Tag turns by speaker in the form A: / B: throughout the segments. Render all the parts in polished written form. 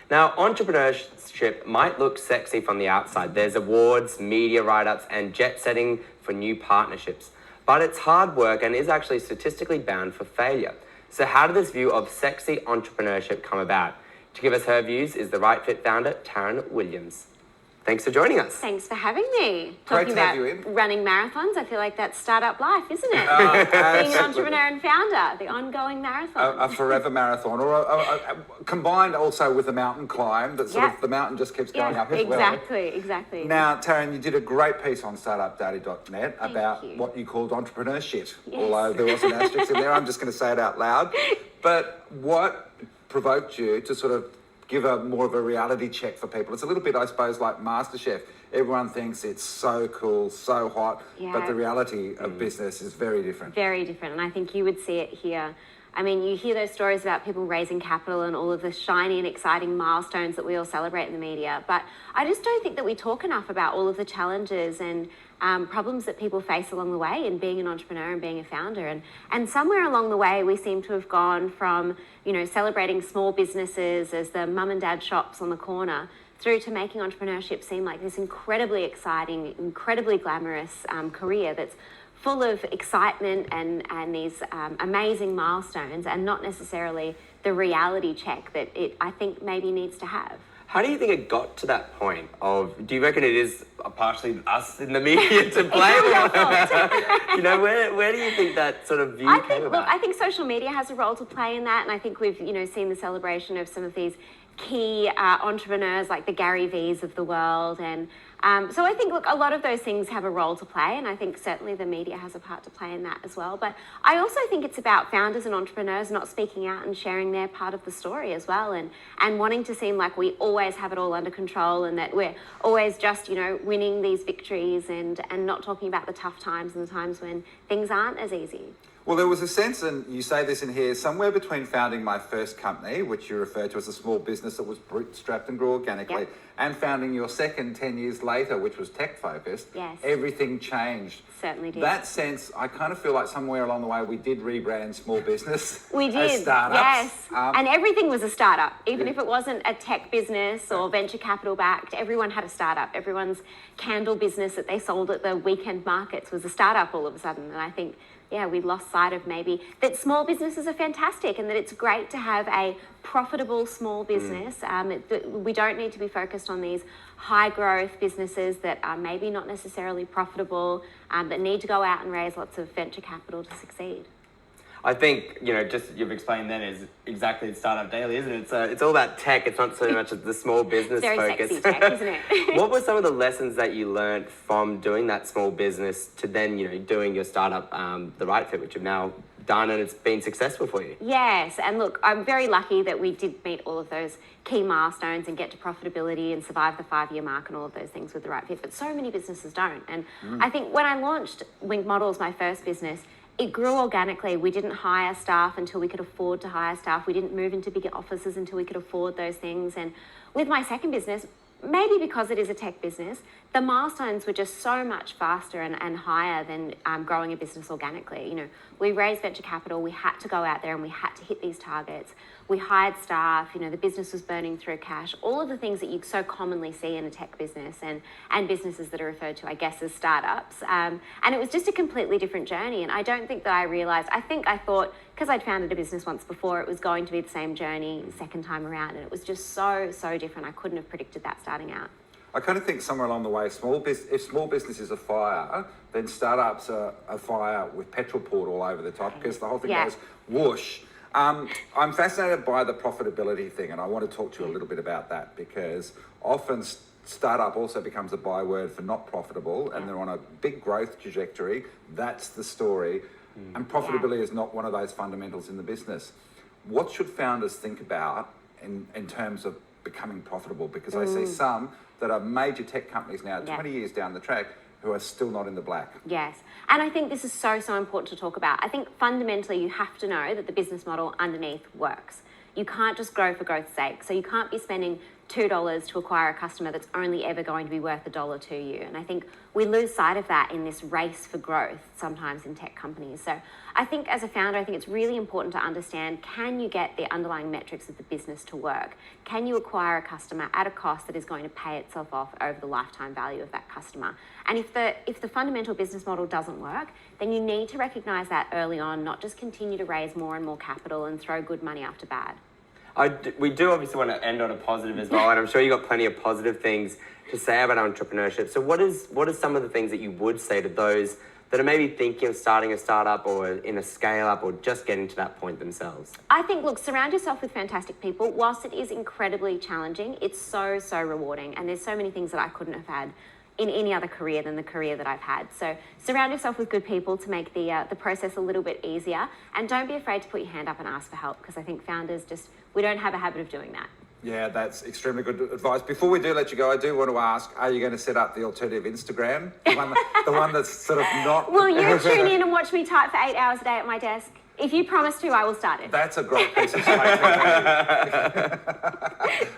A: Now, entrepreneurship might look sexy from the outside. There's awards, media write-ups, and jet setting for new partnerships. But it's hard work and is actually statistically bound for failure. So how did this view of sexy entrepreneurship come about? To give us her views is the Right Fit founder, Taryn Williams. Thanks for joining us.
B: Thanks for having me.
C: Great
B: Talking
C: to have
B: about
C: you in.
B: running marathons, I feel like that's startup life, isn't it? Being an entrepreneur and founder, the ongoing marathon.
C: A forever marathon, or combined also with a mountain climb, that sort of the mountain just keeps going up as well.
B: Exactly.
C: Now, Taryn, you did a great piece on startupdaily.net about
B: you.
C: what you called entrepreneur shit.
B: Yes.
C: Although there was an asterisk in there, I'm just going to say it out loud. But what provoked you to sort of give more of a reality check for people? It's a little bit, I suppose, like MasterChef. Everyone thinks it's so cool, so hot, but the reality of business is very different.
B: Very different, and I think you would see it here. I mean, you hear those stories about people raising capital and all of the shiny and exciting milestones that we all celebrate in the media, but I just don't think that we talk enough about all of the challenges and problems that people face along the way in being an entrepreneur and being a founder. And somewhere along the way, we seem to have gone from, celebrating small businesses as the mum and dad shops on the corner through to making entrepreneurship seem like this incredibly exciting, incredibly glamorous career that's full of excitement and these amazing milestones, and not necessarily the reality check that it, I think, maybe needs to have.
A: How do you think it got to that point of, do you reckon it is partially us in the media to blame? Where do you think that sort of view came about?
B: Look, I think social media has a role to play in that, and I think we've, seen the celebration of some of these key entrepreneurs like the Gary V's of the world, and so I think, look, a lot of those things have a role to play, and I think certainly the media has a part to play in that as well. But I also think it's about founders and entrepreneurs not speaking out and sharing their part of the story as well, and wanting to seem like we always have it all under control and that we're always just, winning these victories and not talking about the tough times and the times when things aren't as easy.
C: Well, there was a sense, and you say this in here, somewhere between founding my first company, which you refer to as a small business that was bootstrapped and grew organically, and founding your second 10 years later, which was tech-focused, everything changed.
B: Certainly did.
C: That sense, I kind of feel like somewhere along the way we did rebrand small business
B: we did,
C: as startups.
B: Yes. And everything was a startup. Even if it wasn't a tech business or venture capital backed, everyone had a startup. Everyone's candle business that they sold at the weekend markets was a startup all of a sudden. And I think, we lost sight of maybe that small businesses are fantastic and that it's great to have a profitable small business. We don't need to be focused on these high growth businesses that are maybe not necessarily profitable, that need to go out and raise lots of venture capital to succeed.
A: I think, just you've explained then is exactly Startup Daily, isn't it? It's all about tech. It's not so much the small business
B: Very
A: focus.
B: sexy tech, isn't it?
A: What were some of the lessons that you learned from doing that small business to then, doing your startup, The Right Fit, which you've now done and it's been successful for you?
B: Yes, and look, I'm very lucky that we did meet all of those key milestones and get to profitability and survive the 5-year mark and all of those things with The Right Fit, but so many businesses don't. And I think when I launched Wink Models, my first business, it grew organically. We didn't hire staff until we could afford to hire staff. We didn't move into bigger offices until we could afford those things. And with my second business, maybe because it is a tech business, the milestones were just so much faster and higher than growing a business organically. We raised venture capital, we had to go out there and we had to hit these targets. We hired staff, the business was burning through cash, all of the things that you so commonly see in a tech business and businesses that are referred to, I guess, as startups. And it was just a completely different journey. And I don't think that I realized, I thought, because I'd founded a business once before, it was going to be the same journey second time around. And it was just so different. I couldn't have predicted that starting out.
C: I kind of think somewhere along the way, if small business is a fire, then startups are a fire with petrol poured all over the top, because the whole thing goes whoosh. I'm fascinated by the profitability thing, and I want to talk to you a little bit about that, because often startup also becomes a byword for not profitable, and they're on a big growth trajectory. That's the story. And profitability is not one of those fundamentals in the business. What should founders think about in terms of becoming profitable? Because I see some that are major tech companies now, 20 years down the track, who are still not in the black.
B: Yes. And I think this is so important to talk about. I think fundamentally you have to know that the business model underneath works. You can't just grow for growth's sake. So you can't be spending $2 to acquire a customer that's only ever going to be worth $1 to you. And I think we lose sight of that in this race for growth sometimes in tech companies. So I think as a founder, I think it's really important to understand, can you get the underlying metrics of the business to work? Can you acquire a customer at a cost that is going to pay itself off over the lifetime value of that customer? And if the fundamental business model doesn't work, then you need to recognize that early on, not just continue to raise more and more capital and throw good money after bad.
A: We do obviously want to end on a positive as well, and I'm sure you've got plenty of positive things to say about entrepreneurship. So what are some of the things that you would say to those that are maybe thinking of starting a startup or in a scale up or just getting to that point themselves?
B: I think, look, surround yourself with fantastic people. Whilst it is incredibly challenging, it's so, so rewarding. And there's so many things that I couldn't have had in any other career than the career that I've had. So surround yourself with good people to make the process a little bit easier. And don't be afraid to put your hand up and ask for help, because I think founders we don't have a habit of doing that.
C: Yeah, that's extremely good advice. Before we do let you go, I do want to ask, are you going to set up the alternative Instagram? The one that's sort of not...
B: Will you tune in and watch me type for 8 hours a day at my desk? If you promise to, I will start it.
C: That's a great piece of strategy.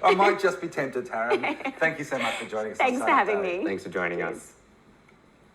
C: I might just be tempted, Taryn. Thank you so much for joining us.
B: Thanks for having me.
A: Thanks for joining us.